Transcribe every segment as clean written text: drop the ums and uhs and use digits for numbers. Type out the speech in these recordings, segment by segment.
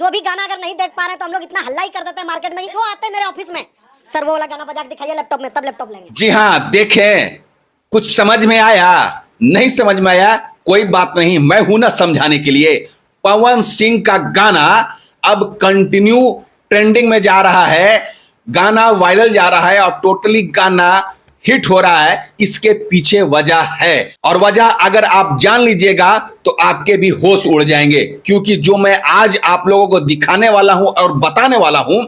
जो भी गाना अगर नहीं देख पा रहे तो हम लोग इतना हल्ला ही कर देते हैं मार्केट में, क्यों आते हैं मेरे ऑफिस में, सर वो वाला गाना बजा के दिखाइए लैपटॉप में, तब लैपटॉप लेंगे। जी हाँ, देखें, कुछ समझ में आया? नहीं समझ में आया, कोई बात नहीं, मैं हूं ना समझाने के लिए। पवन सिंह का गाना अब कंटिन्यू ट्रेंडिंग में जा रहा है, गाना वायरल जा रहा है और टोटली गाना हिट हो रहा है। इसके पीछे वजह है, और वजह अगर आप जान लीजिएगा तो आपके भी होश उड़ जाएंगे, क्योंकि जो मैं आज आप लोगों को दिखाने वाला हूं और बताने वाला हूं,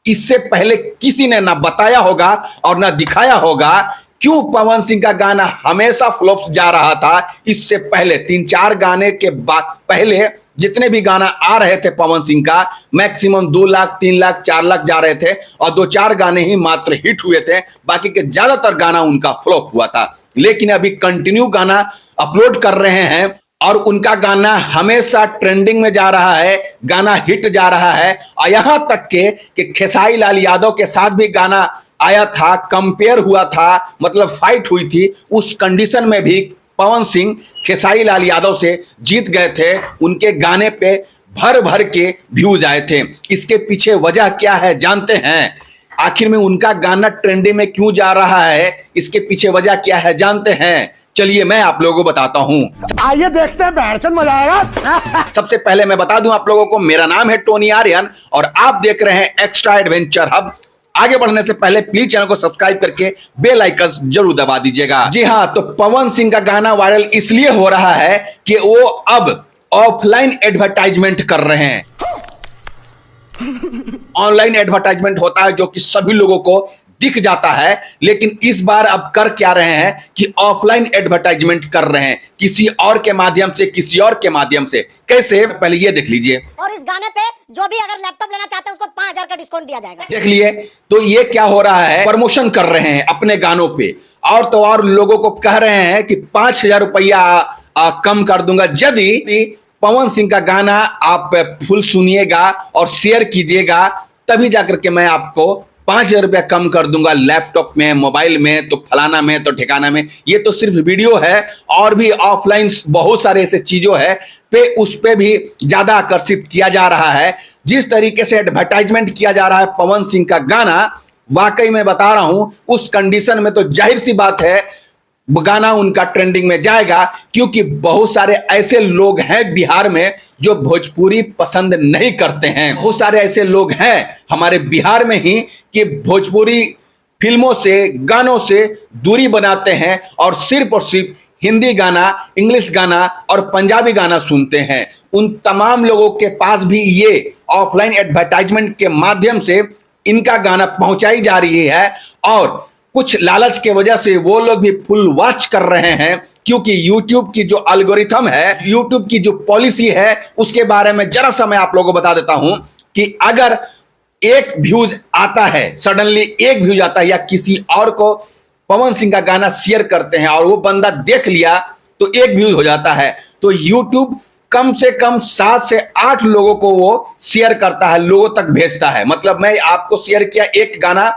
इससे पहले किसी ने ना बताया होगा और ना दिखाया होगा। क्यों पवन सिंह का गाना हमेशा फ्लॉप जा रहा था? इससे पहले 3-4 गाने के बाद पहले जितने भी गाना आ रहे थे पवन सिंह का, मैक्सिमम 2 लाख 3 लाख 4 लाख जा रहे थे, और 2-4 गाने ही मात्र हिट हुए थे, बाकी के ज्यादातर गाना उनका फ्लॉप हुआ था। लेकिन अभी कंटिन्यू गाना अपलोड कर रहे हैं और उनका गाना हमेशा ट्रेंडिंग में जा रहा है, गाना हिट जा रहा है। और यहां तक कि खेसारी लाल यादव के साथ भी गाना आया था, कंपेयर हुआ था, मतलब फाइट हुई थी। उस कंडीशन में भी पवन सिंह खेसारी लाल यादव से जीत गए थे। उनके गाने पे भर भर के व्यूज आए थे। इसके पीछे वजह क्या है जानते हैं? आखिर में उनका गाना ट्रेंडिंग में क्यों जा रहा है, इसके पीछे वजह क्या है जानते हैं? चलिए मैं आप लोगों को बताता हूं। आइए देखते हैं, बैठचंद मजा आएगा। सबसे पहले मैं बता दूं आप लोगों को, मेरा नाम है टोनी आर्यन और आप देख रहे हैं एक्स्ट्रा एडवेंचर हब। आगे बढ़ने से पहले प्लीज चैनल को सब्सक्राइब करके बेल आइकन जरूर दबा दीजिएगा। जी हां, तो पवन सिंह का गाना वायरल इसलिए हो रहा है कि वो अब ऑफलाइन एडवर्टाइजमेंट कर रहे हैं। ऑनलाइन एडवर्टाइजमेंट होता है जो कि सभी लोगों को दिख जाता है, लेकिन इस बार अब कर क्या रहे हैं कि ऑफलाइन एडवर्टाइजमेंट कर रहे हैं, किसी और के माध्यम से, किसी और के माध्यम से। कैसे? पहले ये देख लीजिए। और इस गाने पे जो भी अगर लैपटॉप लेना चाहते हैं उसको 5000 का डिस्काउंट दिया जाएगा। देख लिए, तो ये क्या हो रहा है, प्रमोशन कर रहे हैं अपने गानों पे, और तो और लोगों को कह रहे हैं कि 5000 रुपया कम कर दूंगा यदि पवन सिंह का गाना आप फुल सुनिएगा और शेयर कीजिएगा, तभी जाकर के मैं आपको 5000 रुपया कम कर दूंगा लैपटॉप में, मोबाइल में, तो फलाना में, तो ठिकाना में। ये तो सिर्फ वीडियो है, और भी ऑफलाइन बहुत सारे ऐसे चीजों है पे उस पे भी ज्यादा आकर्षित किया जा रहा है। जिस तरीके से एडवर्टाइजमेंट किया जा रहा है पवन सिंह का गाना, वाकई में बता रहा हूं, उस कंडीशन में तो जाहिर सी बात है गाना उनका ट्रेंडिंग में जाएगा, क्योंकि बहुत सारे ऐसे लोग हैं बिहार में जो भोजपुरी पसंद नहीं करते हैं। बहुत सारे ऐसे लोग हैं हमारे बिहार में ही कि भोजपुरी फिल्मों से, गानों से दूरी बनाते हैं और सिर्फ हिंदी गाना, इंग्लिश गाना और पंजाबी गाना सुनते हैं। उन तमाम लोगों के पास भी ये ऑफलाइन एडवर्टाइजमेंट के माध्यम से इनका गाना पहुंचाई जा रही है, और कुछ लालच के वजह से वो लोग भी फुल वॉच कर रहे हैं, क्योंकि YouTube की जो एल्गोरिथम है, YouTube की जो पॉलिसी है, उसके बारे में जरा सा मैं आप लोगों को बता देता हूं कि अगर एक व्यूज आता है, सडनली एक व्यूज आता है, या किसी और को पवन सिंह का गाना शेयर करते हैं और वो बंदा देख लिया तो एक व्यूज हो जाता है, तो YouTube कम से कम 7 से 8 लोगों को वो शेयर करता है, लोगों तक भेजता है। मतलब मैं आपको शेयर किया एक गाना,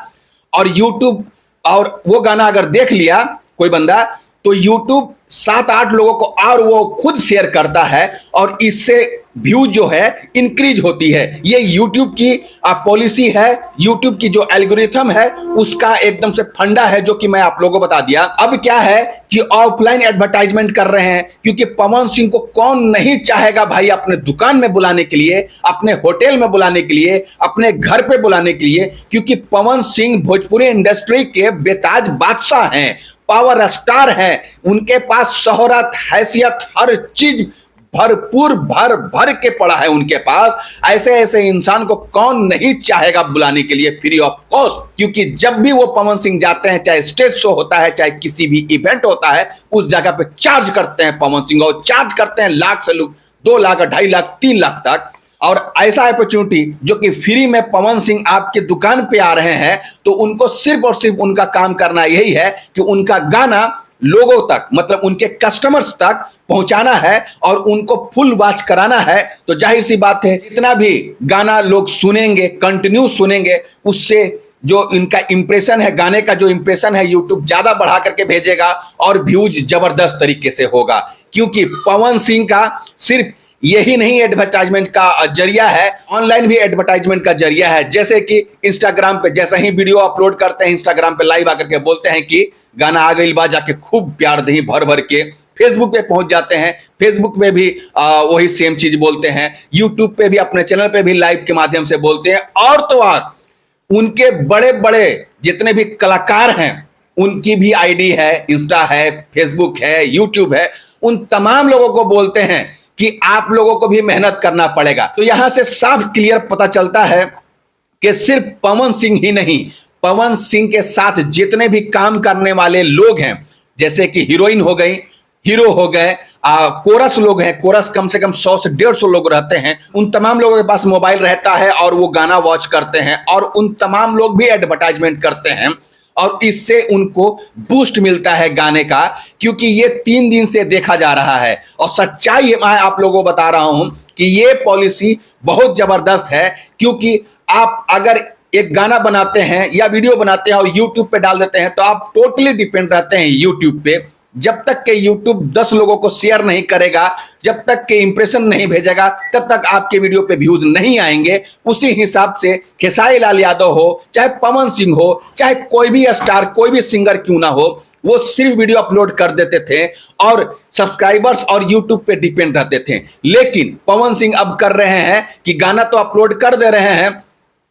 और YouTube और वो गाना अगर देख लिया कोई बंदा, तो YouTube 7-8 लोगों को और वो खुद शेयर करता है, और इससे व्यू जो है इंक्रीज होती है। ये YouTube की पॉलिसी है, YouTube की जो एल्गोरिथम है उसका एकदम से फंडा है, जो कि मैं आप लोगों को बता दिया। अब क्या है कि ऑफलाइन एडवर्टाइजमेंट कर रहे हैं, क्योंकि पवन सिंह को कौन नहीं चाहेगा भाई अपने दुकान में बुलाने के लिए, अपने होटल में बुलाने के लिए, अपने घर पे बुलाने के लिए, क्योंकि पवन सिंह भोजपुरी इंडस्ट्री के बेताज बादशाह हैं, पावर स्टार हैं। उनके पास शोहरत, हैसियत, हर चीज भरपूर भर के पड़ा है उनके पास। ऐसे ऐसे इंसान को कौन नहीं चाहेगा बुलाने के लिए फ्री ऑफ कॉस्ट, क्योंकि जब भी वो पवन सिंह जाते हैं, चाहे स्टेज शो होता है, चाहे किसी भी इवेंट होता है, उस जगह पे चार्ज करते हैं पवन सिंह, और चार्ज करते हैं लाख से 2 लाख, 2.5 लाख, 3 लाख तक। और ऐसा अपॉर्चुनिटी जो कि फ्री में पवन सिंह आपके दुकान पे आ रहे हैं, तो उनको सिर्फ और सिर्फ उनका काम करना यही है कि उनका गाना लोगों तक, मतलब उनके कस्टमर्स तक पहुंचाना है और उनको फुल वॉच कराना है। तो जाहिर सी बात है, जितना भी गाना लोग सुनेंगे, कंटिन्यू सुनेंगे, उससे जो इनका इंप्रेशन है, गाने का जो इंप्रेशन है, यूट्यूब ज्यादा बढ़ा करके भेजेगा और व्यूज जबरदस्त तरीके से होगा। क्योंकि पवन सिंह का सिर्फ यही नहीं एडवर्टाइजमेंट का जरिया है, ऑनलाइन भी एडवर्टाइजमेंट का जरिया है। जैसे कि इंस्टाग्राम पे जैसा ही वीडियो अपलोड करते हैं, इंस्टाग्राम पे लाइव आकर के बोलते हैं कि गाना आ गई बा, जाके खूब प्यार दही भर भर के फेसबुक पे पहुंच जाते हैं, फेसबुक पे भी वही सेम चीज बोलते हैं, यूट्यूब पे भी अपने चैनल पे भी लाइव के माध्यम से बोलते हैं। और तो और उनके बड़े बड़े जितने भी कलाकार हैं उनकी भी आईडी है, इंस्टा है, फेसबुक है, यूट्यूब है, उन तमाम लोगों को बोलते हैं कि आप लोगों को भी मेहनत करना पड़ेगा। तो यहां से साफ क्लियर पता चलता है कि सिर्फ पवन सिंह ही नहीं, पवन सिंह के साथ जितने भी काम करने वाले लोग हैं, जैसे कि हीरोइन हो गई, हीरो हो गए, कोरस लोग हैं, कोरस कम से कम 100 से 150 लोग रहते हैं, उन तमाम लोगों के पास मोबाइल रहता है और वो गाना वॉच करते हैं और उन तमाम लोग भी एडवर्टाइजमेंट करते हैं और इससे उनको बूस्ट मिलता है गाने का, क्योंकि ये 3 दिन से देखा जा रहा है। और सच्चाई मैं आप लोगों को बता रहा हूं कि ये पॉलिसी बहुत जबरदस्त है, क्योंकि आप अगर एक गाना बनाते हैं या वीडियो बनाते हैं और यूट्यूब पे डाल देते हैं तो आप टोटली डिपेंड रहते हैं यूट्यूब पे। जब तक के यूट्यूब 10 लोगों को शेयर नहीं करेगा, जब तक के इंप्रेशन नहीं भेजेगा, तब तक आपके वीडियो पे व्यूज नहीं आएंगे। उसी हिसाब से खेसारी लाल यादव हो, चाहे पवन सिंह हो, चाहे कोई भी स्टार, कोई भी सिंगर क्यों ना हो, वो सिर्फ वीडियो अपलोड कर देते थे और सब्सक्राइबर्स और यूट्यूब पे डिपेंड रहते थे। लेकिन पवन सिंह अब कर रहे हैं कि गाना तो अपलोड कर दे रहे हैं,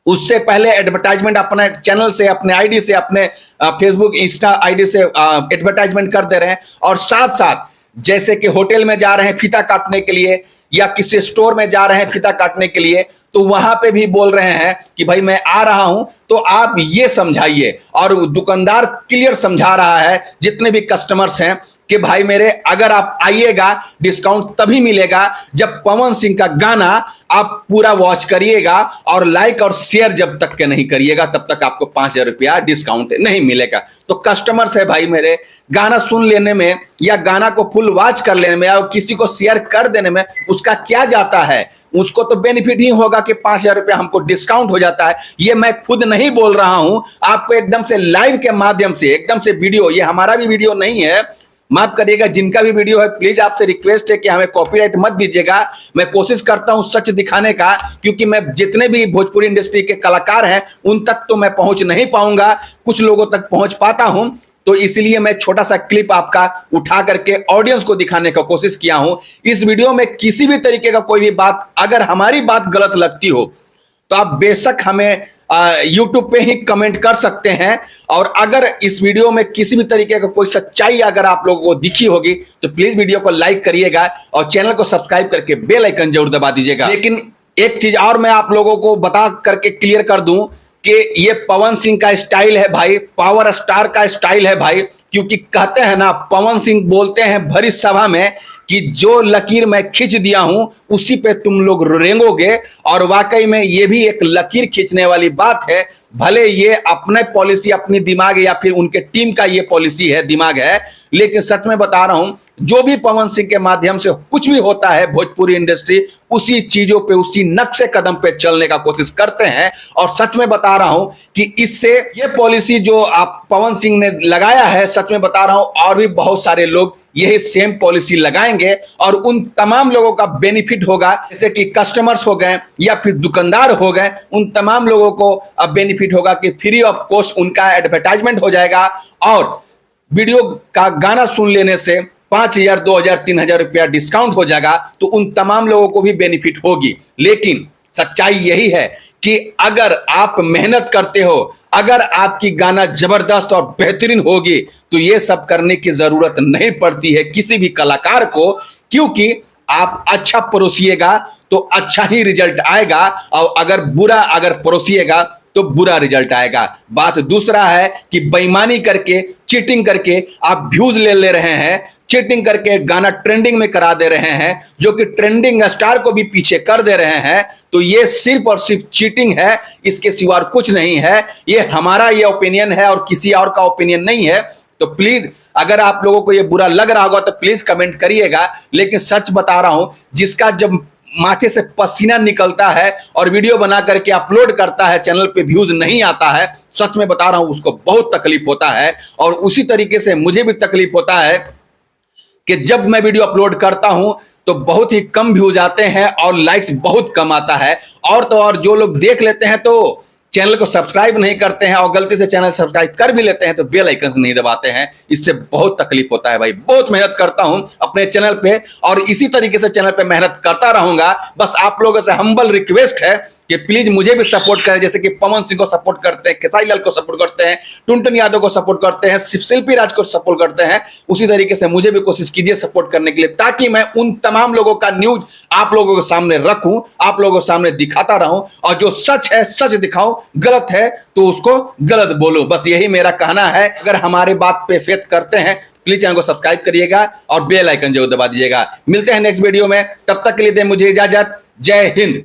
उससे पहले एडवर्टाइजमेंट अपने चैनल से, अपने आईडी से, अपने फेसबुक इंस्टा आईडी से एडवर्टाइजमेंट कर दे रहे हैं। और साथ साथ जैसे कि होटल में जा रहे हैं फीता काटने के लिए या किसी स्टोर में जा रहे हैं फीता काटने के लिए, तो वहां पे भी बोल रहे हैं कि भाई मैं आ रहा हूं तो आप ये समझाइए। और दुकानदार क्लियर समझा रहा है जितने भी कस्टमर्स हैं कि भाई मेरे, अगर आप आइएगा डिस्काउंट तभी मिलेगा जब पवन सिंह का गाना आप पूरा वॉच करिएगा और लाइक और शेयर जब तक के नहीं करिएगा तब तक आपको 5,000 रुपया डिस्काउंट नहीं मिलेगा। तो कस्टमर्स है भाई मेरे, गाना सुन लेने में या गाना को फुल वॉच कर लेने में या किसी को शेयर कर देने में उसका क्या जाता है, उसको तो बेनिफिट ही होगा कि 5,000 रुपया हमको डिस्काउंट हो जाता है। ये मैं खुद नहीं बोल रहा हूं, आपको एकदम से लाइव के माध्यम से, एकदम से वीडियो, ये हमारा भी वीडियो नहीं है, माफ करिएगा, जिनका भी वीडियो है प्लीज आपसे रिक्वेस्ट है कि हमें कॉपीराइट मत दीजिएगा। मैं कोशिश करता हूं सच दिखाने का, क्योंकि मैं जितने भी भोजपुरी इंडस्ट्री के कलाकार हैं उन तक तो मैं पहुंच नहीं पाऊंगा, कुछ लोगों तक पहुंच पाता हूं, तो इसलिए मैं छोटा सा क्लिप आपका उठा करके ऑडियंस को दिखाने का कोशिश किया हूं। इस वीडियो में किसी भी तरीके का कोई भी बात, अगर हमारी बात गलत लगती हो तो आप बेशक हमें YouTube पे ही कमेंट कर सकते हैं। और अगर इस वीडियो में किसी भी तरीके का कोई सच्चाई अगर आप लोगों को दिखी होगी तो प्लीज वीडियो को लाइक करिएगा और चैनल को सब्सक्राइब करके बेल आइकन जरूर दबा दीजिएगा। लेकिन एक चीज और मैं आप लोगों को बता करके क्लियर कर दूं कि ये पवन सिंह का स्टाइल है भाई, पावर स्टार का स्टाइल है भाई, क्योंकि कहते हैं ना, पवन सिंह बोलते हैं भरी सभा में कि जो लकीर मैं खींच दिया हूं उसी पे तुम लोग रेंगोगे। और वाकई में ये भी एक लकीर खींचने वाली बात है। भले ये अपने पॉलिसी, अपनी दिमाग या फिर उनके टीम का ये पॉलिसी है, दिमाग है, लेकिन सच में बता रहा हूं, जो भी पवन सिंह के माध्यम से कुछ भी होता है भोजपुरी इंडस्ट्री उसी चीजों पे, उसी नक्शे कदम पे चलने का कोशिश करते हैं। और सच में बता रहा हूं कि इससे ये पॉलिसी जो आप पवन सिंह ने लगाया है, सच में बता रहा हूं और भी बहुत सारे लोग यही सेम पॉलिसी लगाएंगे और उन तमाम लोगों का बेनिफिट होगा, जैसे कि कस्टमर्स हो गए या फिर दुकानदार हो गए, उन तमाम लोगों को अब बेनिफिट होगा कि फ्री ऑफ कॉस्ट उनका एडवर्टाइजमेंट हो जाएगा और वीडियो का गाना सुन लेने से 5,000, 2,000, 3,000 रुपया डिस्काउंट हो जाएगा। तो उन तमाम लोगों को भी बेनिफिट होगी। लेकिन सच्चाई यही है कि अगर आप मेहनत करते हो, अगर आपकी गाना जबरदस्त और बेहतरीन होगी तो ये सब करने की जरूरत नहीं पड़ती है किसी भी कलाकार को, क्योंकि आप अच्छा परोसिएगा तो अच्छा ही रिजल्ट आएगा और अगर परोसिएगा तो बुरा रिजल्ट आएगा। बात दूसरा है कि बेईमानी करके, चीटिंग करके आप व्यूज ले रहे हैं, चीटिंग करके गाना ट्रेंडिंग में करा दे रहे हैं, जो कि ट्रेंडिंग स्टार को भी पीछे कर दे रहे हैं। तो ये सिर्फ और सिर्फ चीटिंग है, इसके सिवा कुछ नहीं है। ये हमारा ये ओपिनियन है और किसी और का ओपिनियन नहीं है। तो प्लीज अगर आप लोगों को ये बुरा लग रहा होगा तो प्लीज कमेंट करिएगा। लेकिन सच बता रहा हूं, जिसका जब माथे से पसीना निकलता है और वीडियो बना करके अपलोड करता है, चैनल पे व्यूज नहीं आता है, सच में बता रहा हूं उसको बहुत तकलीफ होता है। और उसी तरीके से मुझे भी तकलीफ होता है कि जब मैं वीडियो अपलोड करता हूं तो बहुत ही कम व्यूज आते हैं और लाइक्स बहुत कम आता है। और तो और जो लोग देख लेते हैं तो चैनल को सब्सक्राइब नहीं करते हैं और गलती से चैनल सब्सक्राइब कर भी लेते हैं तो बेल आइकन नहीं दबाते हैं। इससे बहुत तकलीफ होता है भाई। बहुत मेहनत करता हूं अपने चैनल पे और इसी तरीके से चैनल पे मेहनत करता रहूंगा। बस आप लोगों से हम्बल रिक्वेस्ट है कि प्लीज मुझे भी सपोर्ट करें, जैसे कि पवन सिंह को सपोर्ट करते हैं, खेसारी लाल को सपोर्ट करते हैं, टुनटुन यादव को सपोर्ट करते हैं, शिल्पी राज को सपोर्ट करते हैं। उसी तरीके से मुझे भी कोशिश कीजिए सपोर्ट करने के लिए, ताकि मैं उन तमाम लोगों का न्यूज आप लोगों के सामने रखूं, आप लोगों के सामने दिखाता रहूं और जो सच है सच दिखाऊं, गलत है तो उसको गलत बोलो। बस यही मेरा कहना है। अगर हमारे बात पे फेथ करते हैं प्लीज चैनल को सब्सक्राइब करिएगा और बेल आइकन जरूर दबा दीजिएगा। मिलते हैं नेक्स्ट वीडियो में, तब तक के लिए दें मुझे इजाजत। जय हिंद।